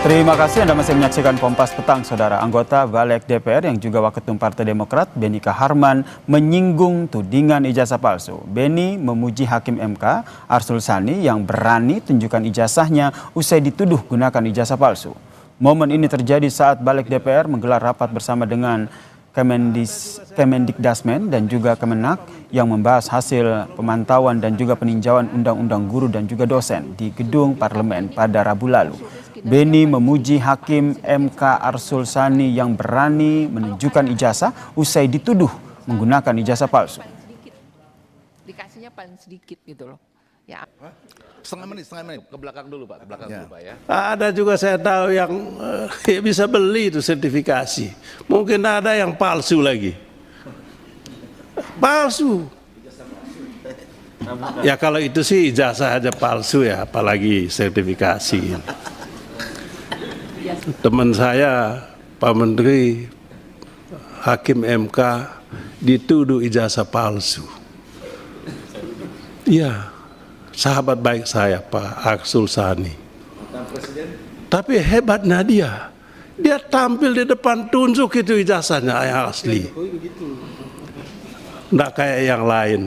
Terima kasih Anda masih menyaksikan Kompas Petang, Saudara. Anggota Balik DPR yang juga Waketum Partai Demokrat, Beni Kaharman, menyinggung tudingan ijazah palsu. Beni memuji Hakim MK, Arsul Sani, yang berani tunjukkan ijazahnya usai dituduh gunakan ijazah palsu. Momen ini terjadi saat Balik DPR menggelar rapat bersama dengan Kemendikdasmen dan juga Kemenak yang membahas hasil pemantauan dan juga peninjauan Undang-Undang Guru dan juga dosen di gedung parlemen pada Rabu lalu. Beni memuji Hakim MK Arsul Sani yang berani menunjukkan ijazah usai dituduh menggunakan ijazah palsu. Dikasihnya paling sedikit gitu loh. Ya. Setengah menit ke belakang dulu Pak, dulu Pak ya. Ada juga saya tahu yang bisa beli itu sertifikasi. Mungkin ada yang palsu lagi. Palsu. Ya kalau itu sih ijazah aja palsu ya, apalagi sertifikasi. Teman saya, Pak Menteri, Hakim MK dituduh ijazah palsu. Iya. Sahabat baik saya Pak Arsul Sani. Tapi hebatnya dia tampil di depan tunjuk itu ijazahnya yang asli. Nggak kayak yang lain.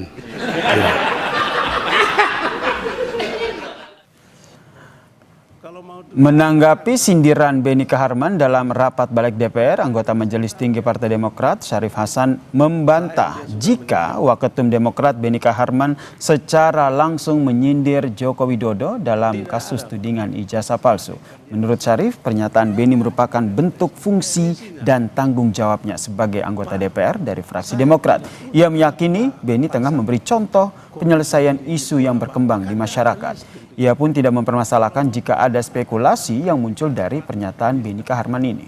Menanggapi sindiran Beni Kaharman dalam rapat Balik DPR, anggota Majelis Tinggi Partai Demokrat Syarif Hasan membantah jika Waketum Demokrat Beni Kaharman secara langsung menyindir Joko Widodo dalam kasus tudingan ijazah palsu. Menurut Syarif, pernyataan Beni merupakan bentuk fungsi dan tanggung jawabnya sebagai anggota DPR dari fraksi Demokrat. Ia meyakini Beni tengah memberi contoh penyelesaian isu yang berkembang di masyarakat. Ia pun tidak mempermasalahkan jika ada spekulasi yang muncul dari pernyataan Beni Kaharman ini.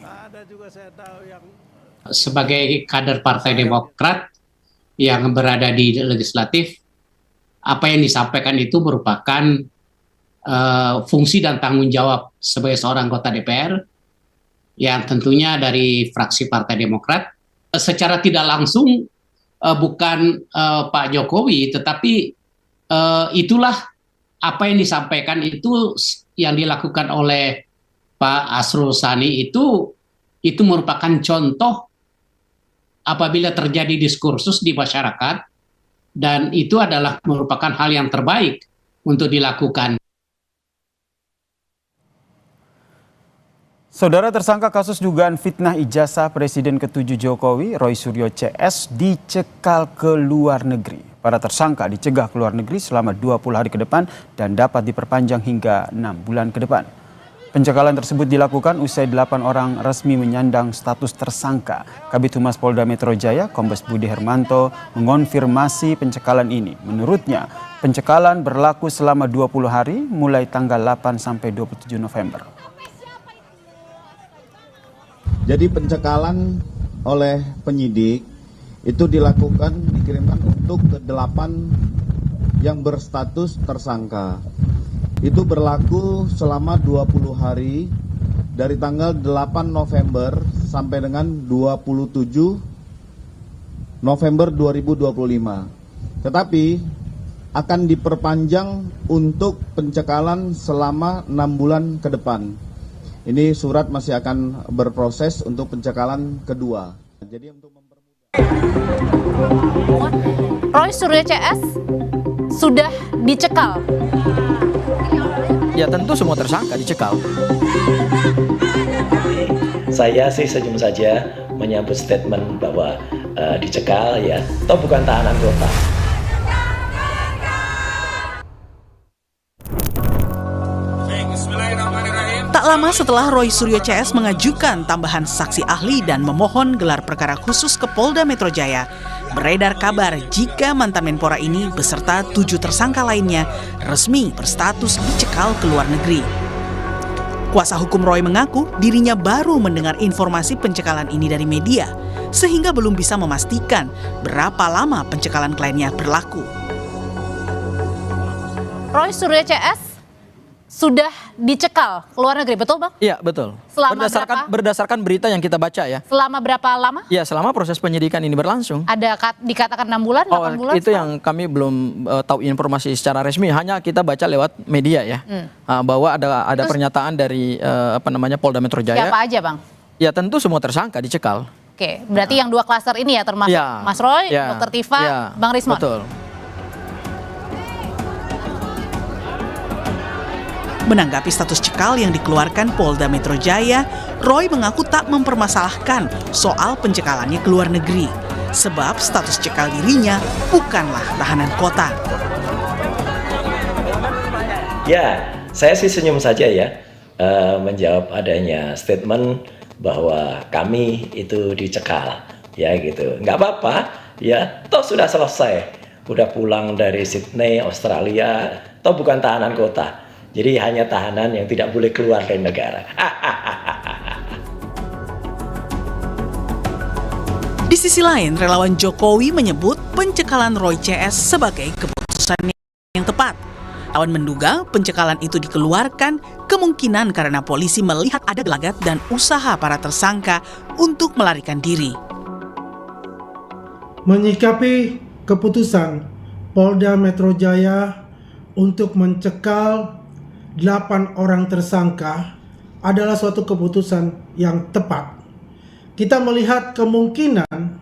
Sebagai kader Partai Demokrat yang berada di legislatif, apa yang disampaikan itu merupakan fungsi dan tanggung jawab sebagai seorang anggota DPR yang tentunya dari fraksi Partai Demokrat. Secara tidak langsung bukan Pak Jokowi, tetapi itulah apa yang disampaikan itu yang dilakukan oleh Pak Arsul Sani itu merupakan contoh apabila terjadi diskursus di masyarakat, dan itu adalah merupakan hal yang terbaik untuk dilakukan. Saudara, tersangka kasus dugaan fitnah ijazah Presiden ke-7 Jokowi, Roy Suryo CS, dicekal ke luar negeri. Para tersangka dicegah ke luar negeri selama 20 hari ke depan dan dapat diperpanjang hingga 6 bulan ke depan. Pencekalan tersebut dilakukan usai 8 orang resmi menyandang status tersangka. Kabid Humas Polda Metro Jaya, Kombes Budi Hermanto, mengonfirmasi pencekalan ini. Menurutnya, pencekalan berlaku selama 20 hari mulai tanggal 8 sampai 27 November. Jadi pencekalan oleh penyidik itu dikirimkan untuk ke 8 yang berstatus tersangka. Itu berlaku selama 20 hari dari tanggal 8 November sampai dengan 27 November 2025. Tetapi akan diperpanjang untuk pencekalan selama 6 bulan ke depan. Ini surat masih akan berproses untuk pencekalan kedua. Jadi untuk Roy Suryo CS sudah dicekal. Ya tentu semua tersangka dicekal. Saya sih senyum saja menyambut statement bahwa dicekal ya, toh bukan tahanan kota. Tak lama setelah Roy Suryo CS mengajukan tambahan saksi ahli dan memohon gelar perkara khusus ke Polda Metro Jaya, beredar kabar jika mantan Menpora ini beserta 7 tersangka lainnya resmi berstatus dicekal ke luar negeri. Kuasa hukum Roy mengaku dirinya baru mendengar informasi pencekalan ini dari media, sehingga belum bisa memastikan berapa lama pencekalan kliennya berlaku. Roy Suryo CS sudah dicekal ke luar negeri, betul Bang? Iya, betul. Selama Berdasarkan berita yang kita baca ya. Selama berapa lama? Ya, selama proses penyidikan ini berlangsung. Ada dikatakan 6 bulan, 8 bulan? Itu yang kami belum tahu informasi secara resmi, hanya kita baca lewat media ya. Bahwa ada pernyataan dari Polda Metro Jaya. Siapa aja Bang? Ya tentu semua tersangka dicekal. Oke, berarti yang 2 klaster ini ya, termasuk Mas Roy, Dr. Tifa, Bang Rismon. Betul. Menanggapi status cekal yang dikeluarkan Polda Metro Jaya, Roy mengaku tak mempermasalahkan soal pencekalannya ke luar negeri, sebab status cekal dirinya bukanlah tahanan kota. Ya, saya sih senyum saja ya menjawab adanya statement bahwa kami itu dicekal, ya gitu. Nggak apa-apa, ya toh sudah selesai, udah pulang dari Sydney, Australia, toh bukan tahanan kota. Jadi hanya tahanan yang tidak boleh keluar dari negara. Di sisi lain, relawan Jokowi menyebut pencekalan Roy CS sebagai keputusan yang tepat. Awan menduga pencekalan itu dikeluarkan kemungkinan karena polisi melihat ada gelagat dan usaha para tersangka untuk melarikan diri. Menyikapi keputusan Polda Metro Jaya untuk mencekal 8 orang tersangka adalah suatu keputusan yang tepat. Kita melihat kemungkinan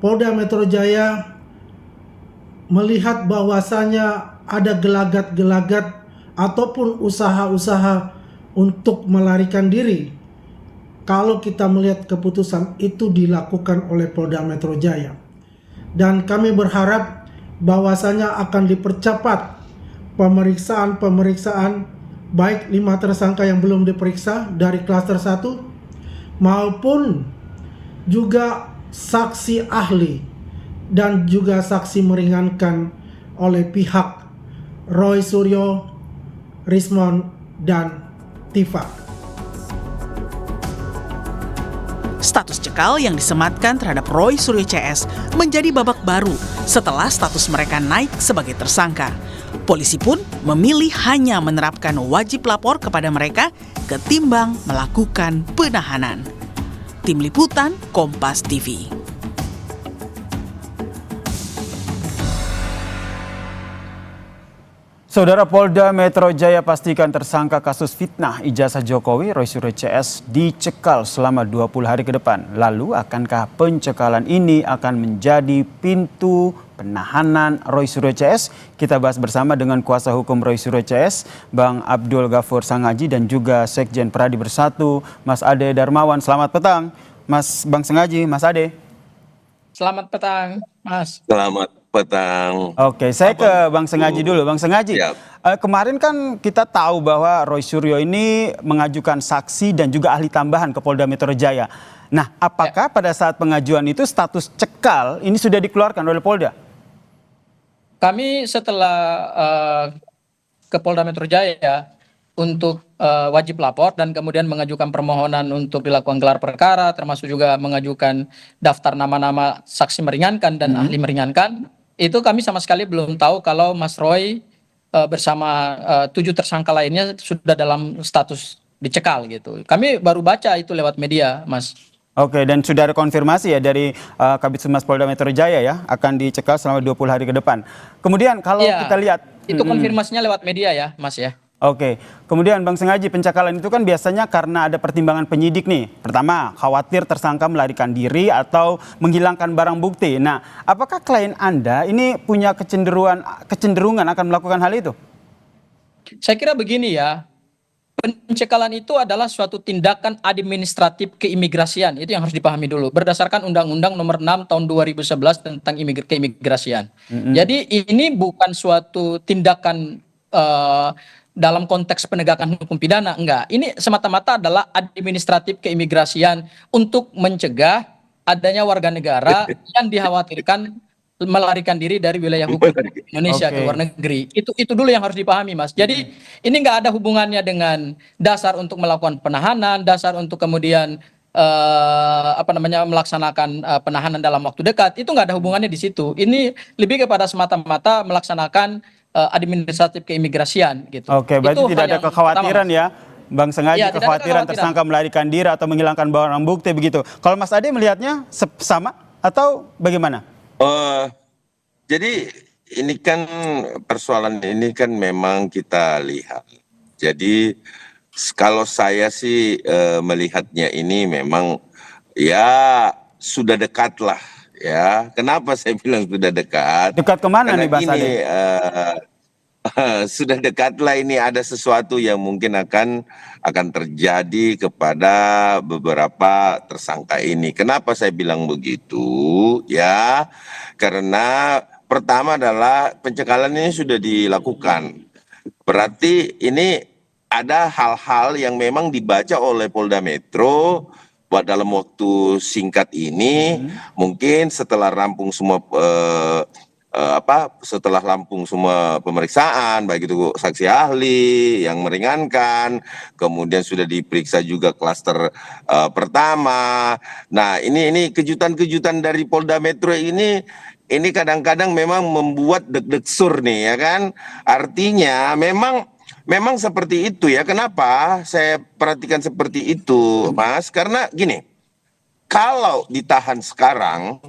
Polda Metro Jaya melihat bahwasanya ada gelagat-gelagat ataupun usaha-usaha untuk melarikan diri. Kalau kita melihat keputusan itu dilakukan oleh Polda Metro Jaya. Dan kami berharap bahwasanya akan dipercepat pemeriksaan baik 5 tersangka yang belum diperiksa dari klaster 1 maupun juga saksi ahli dan juga saksi meringankan oleh pihak Roy Suryo, Rismon, dan Tifa. Status cekal yang disematkan terhadap Roy Suryo CS menjadi babak baru setelah status mereka naik sebagai tersangka. Polisi pun memilih hanya menerapkan wajib lapor kepada mereka ketimbang melakukan penahanan. Tim Liputan Kompas TV. Saudara, Polda Metro Jaya pastikan tersangka kasus fitnah ijazah Jokowi, Roy Suryo CS, dicekal selama 20 hari ke depan. Lalu, akankah pencekalan ini akan menjadi pintu penahanan Roy Suryo CS? Kita bahas bersama dengan kuasa hukum Roy Suryo CS, Bang Abdul Ghafur Sangaji, dan juga Sekjen Pradi Bersatu, Mas Ade Darmawan. Selamat petang, Mas Bang Sangaji, Mas Ade. Selamat petang, Mas. Selamat petang. Oke, saya ke Bang Sengaji dulu. Bang Sengaji, kemarin kan kita tahu bahwa Roy Suryo ini mengajukan saksi dan juga ahli tambahan ke Polda Metro Jaya. Nah, apakah pada saat pengajuan itu status cekal ini sudah dikeluarkan oleh Polda? Kami setelah ke Polda Metro Jaya untuk wajib lapor dan kemudian mengajukan permohonan untuk dilakukan gelar perkara, termasuk juga mengajukan daftar nama-nama saksi meringankan dan ahli meringankan. Itu kami sama sekali belum tahu kalau Mas Roy bersama 7 tersangka lainnya sudah dalam status dicekal gitu. Kami baru baca itu lewat media, Mas. Oke, dan sudah ada konfirmasi ya dari Kabid Humas Polda Metro Jaya ya, akan dicekal selama 20 hari ke depan. Kemudian kalau kita lihat itu konfirmasinya lewat media ya, Mas ya. Oke, kemudian Bang Sengaji, pencekalan itu kan biasanya karena ada pertimbangan penyidik nih. Pertama, khawatir tersangka melarikan diri atau menghilangkan barang bukti. Nah, apakah klien Anda ini punya kecenderungan akan melakukan hal itu? Saya kira begini ya, pencekalan itu adalah suatu tindakan administratif keimigrasian. Itu yang harus dipahami dulu. Berdasarkan Undang-Undang Nomor 6 Tahun 2011 tentang keimigrasian. Jadi ini bukan suatu tindakan dalam konteks penegakan hukum pidana, enggak. Ini semata-mata adalah administratif keimigrasian untuk mencegah adanya warga negara yang dikhawatirkan melarikan diri dari wilayah hukum Indonesia ke luar negeri. Itu dulu yang harus dipahami, Mas. Jadi ini enggak ada hubungannya dengan dasar untuk melakukan penahanan, dasar untuk kemudian melaksanakan penahanan dalam waktu dekat. Itu enggak ada hubungannya di situ. Ini lebih kepada semata-mata melaksanakan administratif keimigrasian gitu. Oke, berarti Itu tidak hal ada yang kekhawatiran pertama, ya, Bang Sengaji, Iya, tidak ada kekhawatiran kekhawatiran. tersangka melarikan diri atau menghilangkan barang bukti begitu. Kalau Mas Ade melihatnya sama atau bagaimana? Jadi ini kan persoalan ini kan memang kita lihat. Jadi kalau saya sih melihatnya ini memang ya sudah dekat lah ya. Kenapa saya bilang sudah dekat? Dekat kemana Karena nih, Mas gini, Ade? sudah dekat lah ini ada sesuatu yang mungkin akan terjadi kepada beberapa tersangka ini. Kenapa saya bilang begitu? Ya, karena pertama adalah pencekalan ini sudah dilakukan. Berarti ini ada hal-hal yang memang dibaca oleh Polda Metro buat dalam waktu singkat ini, mungkin setelah rampung semua setelah rampung semua pemeriksaan, baik itu saksi ahli yang meringankan, kemudian sudah diperiksa juga klaster pertama. Nah, ini kejutan-kejutan dari Polda Metro ini kadang-kadang memang membuat deg-deg sur nih ya kan. Artinya memang seperti itu ya. Kenapa saya perhatikan seperti itu, Mas? Karena gini, kalau ditahan sekarang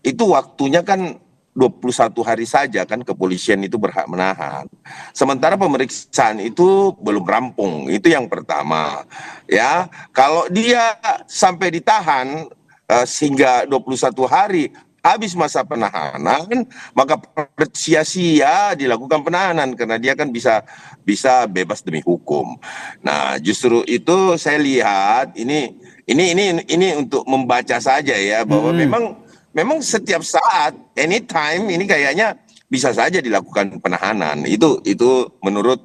itu waktunya kan 21 hari saja kan kepolisian itu berhak menahan. Sementara pemeriksaan itu belum rampung. Itu yang pertama. Ya, kalau dia sampai ditahan sehingga 21 hari habis masa penahanan, maka sia-sia dilakukan penahanan karena dia kan bisa bebas demi hukum. Nah, justru itu saya lihat ini untuk membaca saja ya bahwa memang setiap saat, anytime ini kayaknya bisa saja dilakukan penahanan. Itu menurut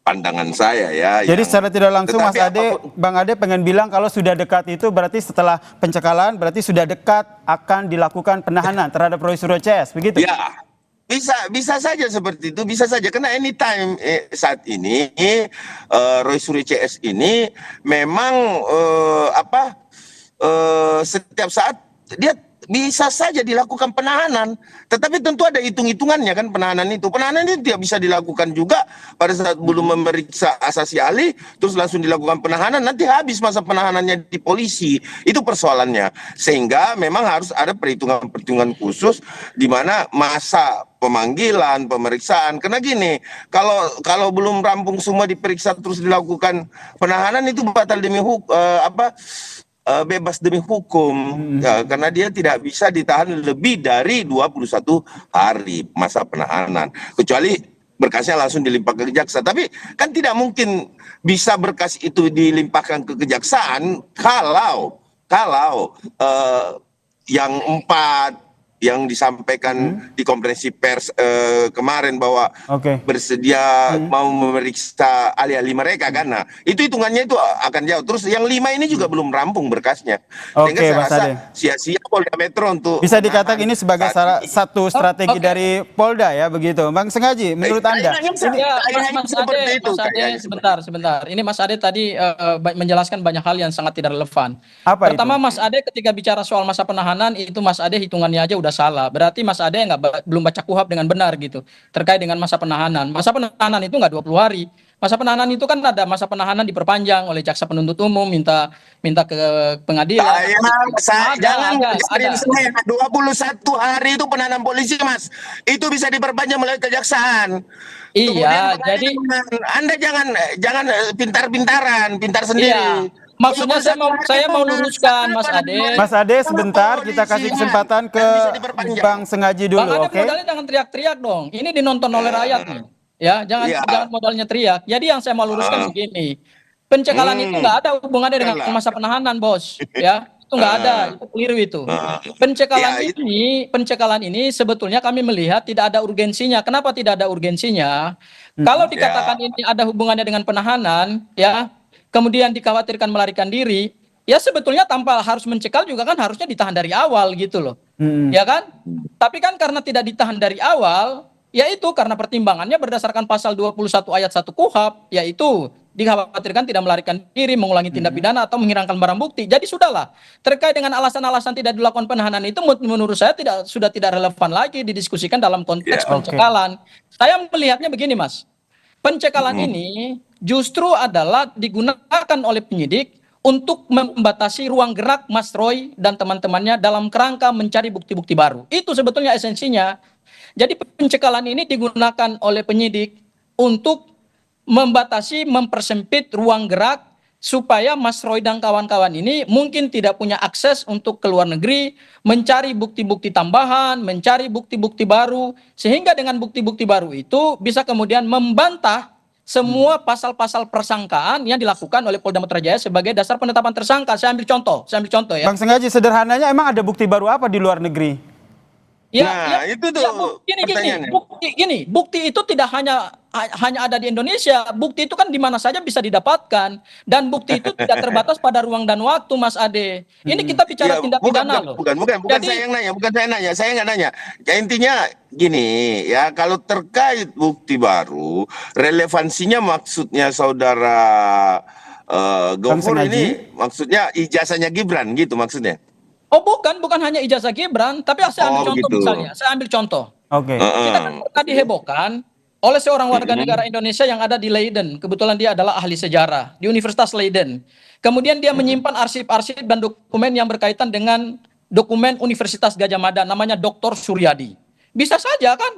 pandangan saya ya. Jadi secara tidak langsung Mas Ade, Bang Ade pengen bilang kalau sudah dekat itu berarti setelah pencekalan berarti sudah dekat akan dilakukan penahanan terhadap Roy Suryo CS, begitu? Ya, bisa saja seperti itu, bisa saja karena anytime saat ini Roy Suryo CS ini memang setiap saat dia bisa saja dilakukan penahanan, tetapi tentu ada hitung-hitungannya kan penahanan itu. Penahanan itu tidak bisa dilakukan juga pada saat belum memeriksa saksi ahli, terus langsung dilakukan penahanan, nanti habis masa penahanannya di polisi. Itu persoalannya. Sehingga memang harus ada perhitungan-perhitungan khusus di mana masa pemanggilan, pemeriksaan. Karena gini, kalau belum rampung semua diperiksa terus dilakukan penahanan itu batal demi bebas demi hukum ya, karena dia tidak bisa ditahan lebih dari 21 hari masa penahanan kecuali berkasnya langsung dilimpahkan ke jaksa. Tapi kan tidak mungkin bisa berkas itu dilimpahkan ke kejaksaan kalau yang 4 yang disampaikan di konferensi pers kemarin bahwa bersedia mau memeriksa ahli-ahli mereka kan. Nah, itu hitungannya itu akan jauh. Terus yang 5 ini juga belum rampung berkasnya. Sehingga saya rasa sia-sia Polda Metro untuk bisa dikatakan ini sebagai satu strategi dari Polda ya begitu. Bang Sengaji, menurut Anda? Mas Ade, sebentar. Ini Mas Ade tadi menjelaskan banyak hal yang sangat tidak relevan. Pertama, Mas Ade ketika bicara soal masa penahanan itu Mas Ade hitungannya aja udah salah. Berarti Mas Ade belum baca KUHP dengan benar gitu terkait dengan masa penahanan. Masa penahanan itu nggak 20 hari. Masa penahanan itu kan ada masa penahanan diperpanjang oleh jaksa penuntut umum minta ke pengadilan. Jangan 21 hari itu penahanan polisi, Mas. Itu bisa diperpanjang melalui kejaksaan. Iya, jadi Anda jangan pintar-pintaran, pintar sendiri. Iya. Maksudnya saya mau luruskan Mas Ade. Mas Ade sebentar kita kasih kesempatan ke Bang Sengaji dulu, Bang Ade modalnya jangan teriak-teriak dong. Ini dinonton oleh rakyat nih. Ya, jangan modalnya teriak. Jadi yang saya mau luruskan begini. Pencekalan itu nggak ada hubungannya dengan masa penahanan, Bos. Ya, itu nggak ada. Itu keliru itu. Pencekalan ini sebetulnya kami melihat tidak ada urgensinya. Kenapa tidak ada urgensinya? Kalau dikatakan ini ada hubungannya dengan penahanan, ya, kemudian dikhawatirkan melarikan diri, ya sebetulnya tanpa harus mencekal juga kan harusnya ditahan dari awal gitu loh. Ya kan? Tapi kan karena tidak ditahan dari awal, yaitu karena pertimbangannya berdasarkan pasal 21 ayat 1 KUHP, yaitu dikhawatirkan tidak melarikan diri, mengulangi tindak pidana atau menghilangkan barang bukti. Jadi sudahlah, terkait dengan alasan-alasan tidak dilakukan penahanan itu menurut saya sudah tidak relevan lagi didiskusikan dalam konteks pencekalan. Saya melihatnya begini, Mas. Pencekalan ini justru adalah digunakan oleh penyidik untuk membatasi ruang gerak Mas Roy dan teman-temannya dalam kerangka mencari bukti-bukti baru. Itu sebetulnya esensinya. Jadi pencekalan ini digunakan oleh penyidik untuk membatasi, mempersempit ruang gerak supaya Mas Roy dan kawan-kawan ini mungkin tidak punya akses untuk ke luar negeri, mencari bukti-bukti tambahan, mencari bukti-bukti baru, sehingga dengan bukti-bukti baru itu bisa kemudian membantah semua pasal-pasal persangkaan yang dilakukan oleh Polda Metro Jaya sebagai dasar penetapan tersangka. Saya ambil contoh ya. Bang Sengaji, sederhananya emang ada bukti baru apa di luar negeri? Itu tuh bukti itu tidak hanya ada di Indonesia. Bukti itu kan di mana saja bisa didapatkan, dan bukti itu tidak terbatas pada ruang dan waktu, Mas Ade. Ini kita bicara tindak pidana loh. Bukan saya yang nanya, saya nggak nanya. Ya, intinya gini ya, kalau terkait bukti baru, relevansinya maksudnya saudara Gofur ini maksudnya ijazahnya Gibran gitu maksudnya. Oh bukan hanya ijazah Gibran, tapi saya ambil contoh misalnya. Saya ambil contoh. Kita kan pernah dihebohkan oleh seorang warga negara Indonesia yang ada di Leiden. Kebetulan dia adalah ahli sejarah di Universitas Leiden. Kemudian dia menyimpan arsip-arsip dan dokumen yang berkaitan dengan dokumen Universitas Gadjah Mada, namanya Dr. Suryadi. Bisa saja kan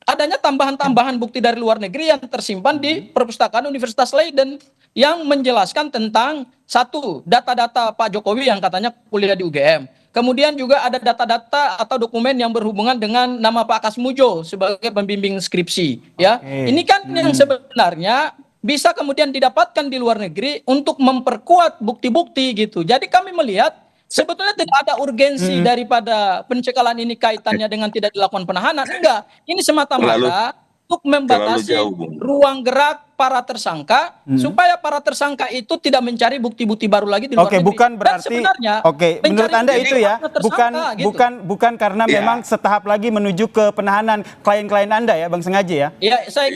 adanya tambahan-tambahan bukti dari luar negeri yang tersimpan di perpustakaan Universitas Leiden yang menjelaskan tentang satu, data-data Pak Jokowi yang katanya kuliah di UGM. Kemudian juga ada data-data atau dokumen yang berhubungan dengan nama Pak Kasmujo sebagai pembimbing skripsi. Ya, ini kan yang sebenarnya bisa kemudian didapatkan di luar negeri untuk memperkuat bukti-bukti gitu. Jadi kami melihat sebetulnya tidak ada urgensi daripada pencekalan ini kaitannya dengan tidak dilakukan penahanan. Enggak, ini semata-mata untuk membatasi ruang gerak para tersangka supaya para tersangka itu tidak mencari bukti-bukti baru lagi di luar negeri. Bukan berarti sebenarnya menurut Anda itu ya bukan karena memang setahap lagi menuju ke penahanan klien-klien Anda ya, Bang Sengaji ya. Ya, saya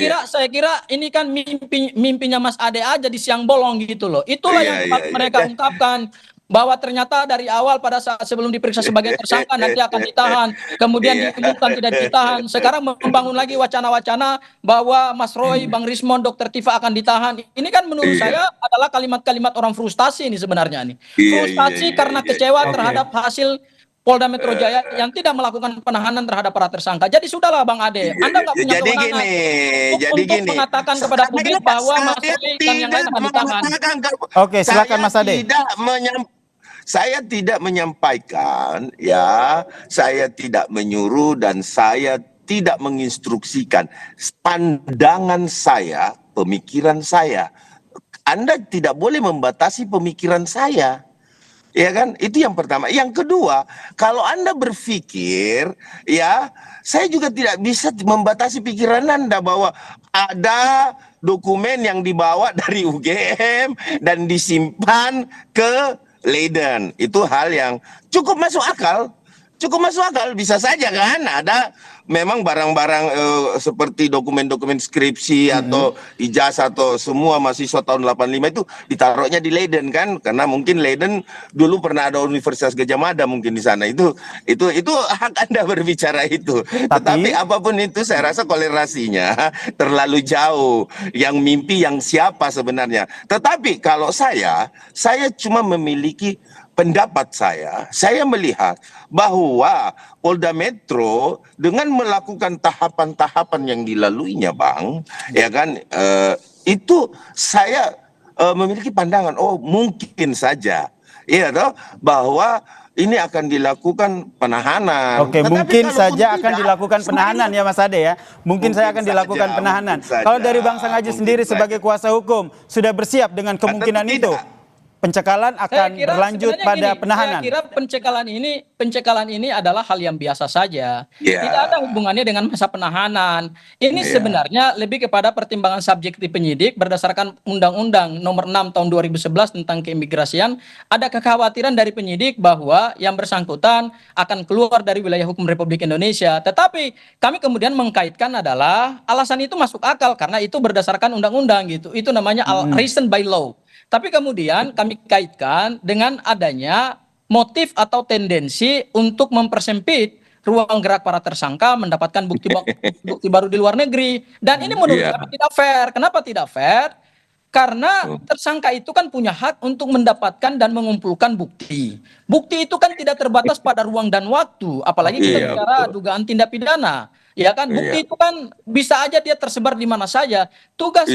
kira ini kan mimpinya Mas Ade aja di siang bolong gitu loh. Itulah yang mereka ungkapkan, bahwa ternyata dari awal pada saat sebelum diperiksa sebagai tersangka nanti akan ditahan, kemudian diumumkan tidak ditahan. Sekarang membangun lagi wacana-wacana bahwa Mas Roy, Bang Rismon, Dr. Tifa akan ditahan. Ini kan menurut saya adalah kalimat-kalimat orang frustasi ini sebenarnya nih. Frustasi karena kecewa terhadap hasil Polda Metro Jaya yang tidak melakukan penahanan terhadap para tersangka. Jadi sudahlah Bang Ade, Anda nggak punya kewenangan untuk mengatakan kepada publik bahwa Mas Roy dan yang lain akan ditahan. Oke, silakan Mas Ade. Saya tidak menyampaikan ya, saya tidak menyuruh dan saya tidak menginstruksikan. Pandangan saya, pemikiran saya. Anda tidak boleh membatasi pemikiran saya. Ya kan? Itu yang pertama. Yang kedua, kalau Anda berpikir, ya, saya juga tidak bisa membatasi pikiran Anda bahwa ada dokumen yang dibawa dari UGM dan disimpan ke Leiden. Itu hal yang cukup masuk akal. Bisa saja kan ada memang barang-barang seperti dokumen-dokumen skripsi atau ijazah atau semua mahasiswa tahun 85 itu ditaruhnya di Leiden kan, karena mungkin Leiden dulu pernah ada Universitas Gadjah Mada mungkin di sana. Itu hak Anda berbicara itu. Tetapi apapun itu saya rasa kolerasinya terlalu jauh. Yang mimpi yang siapa sebenarnya. Tetapi kalau saya cuma memiliki pendapat saya melihat bahwa Polda Metro dengan melakukan tahapan-tahapan yang dilaluinya, Bang, ya kan, itu saya memiliki pandangan, oh mungkin saja, ya toh, bahwa ini akan dilakukan penahanan. Oke, mungkin saja akan dilakukan penahanan ya Mas Ade ya. Mungkin saya akan dilakukan penahanan. Kalau dari Bang Sengaji sendiri sebagai kuasa hukum sudah bersiap dengan kemungkinan itu? pencekalan akan berlanjut pada penahanan. Saya kira pencekalan ini adalah hal yang biasa saja. Tidak ada hubungannya dengan masa penahanan. Ini sebenarnya lebih kepada pertimbangan subjektif penyidik berdasarkan Undang-Undang Nomor 6 Tahun 2011 tentang keimigrasian. Ada kekhawatiran dari penyidik bahwa yang bersangkutan akan keluar dari wilayah hukum Republik Indonesia. Tetapi kami kemudian mengkaitkan adalah alasan itu masuk akal karena itu berdasarkan undang-undang gitu. Itu namanya reason by law. Tapi kemudian kami kaitkan dengan adanya motif atau tendensi untuk mempersempit ruang gerak para tersangka mendapatkan bukti baru di luar negeri. Dan ini menurut kami tidak fair. Kenapa tidak fair? Karena tersangka itu kan punya hak untuk mendapatkan dan mengumpulkan bukti. Bukti itu kan tidak terbatas pada ruang dan waktu. Apalagi kita bicara dugaan tindak pidana. Ya kan, bukti itu kan bisa aja dia tersebar di mana saja. Tugas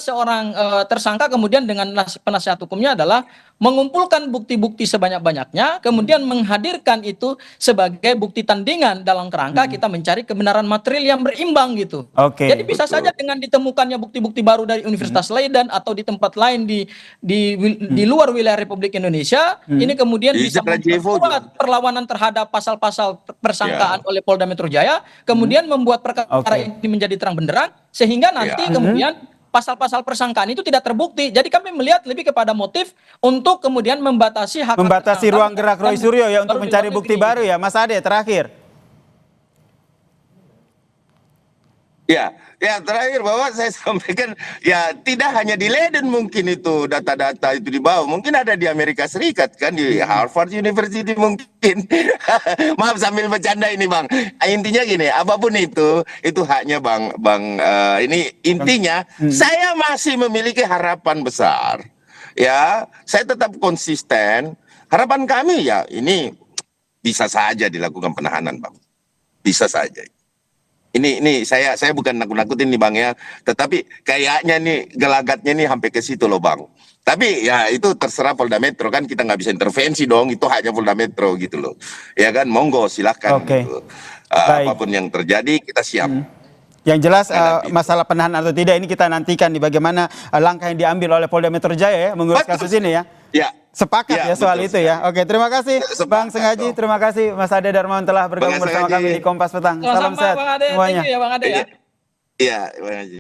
seorang tersangka kemudian dengan penasihat hukumnya adalah mengumpulkan bukti-bukti sebanyak-banyaknya, kemudian menghadirkan itu sebagai bukti tandingan dalam kerangka kita mencari kebenaran material yang berimbang gitu. Jadi bisa saja dengan ditemukannya bukti-bukti baru dari Universitas Leiden atau di tempat lain di luar wilayah Republik Indonesia, ini kemudian bisa memperkuat perlawanan terhadap pasal-pasal persangkaan oleh Polda Metro Jaya, kemudian membuat perkara ini menjadi terang benderang, sehingga nanti kemudian pasal-pasal persangkaan itu tidak terbukti. Jadi kami melihat lebih kepada motif untuk kemudian membatasi ruang gerak Roy Suryo ya untuk mencari bukti baru ya. Mas Ade terakhir. Ya terakhir bahwa saya sampaikan ya tidak hanya di Leiden mungkin itu data-data itu dibawa, mungkin ada di Amerika Serikat kan, di Harvard University mungkin. Maaf sambil bercanda ini Bang. Intinya gini, apapun itu haknya Bang ini intinya saya masih memiliki harapan besar. Ya, saya tetap konsisten. Harapan kami ya ini bisa saja dilakukan penahanan Bang. Bisa saja. Ini saya bukan nakut-nakutin nih Bang ya, tetapi kayaknya nih gelagatnya nih sampai ke situ loh Bang. Tapi ya itu terserah Polda Metro kan, kita nggak bisa intervensi dong, itu haknya Polda Metro gitu loh. Ya kan, monggo silahkan. Gitu. Apapun yang terjadi kita siap. Yang jelas masalah penahanan atau tidak ini kita nantikan nih bagaimana langkah yang diambil oleh Polda Metro Jaya ya mengurus kasus ini ya. Sepakat ya soal itu ya. Oke, terima kasih Bang Sengaji, terima kasih Mas Ade Darmawan telah bergabung bersama kami di Kompas Petang. Salam sehat semuanya. Thank you ya Bang Ade ya. Iya, Bang Haji.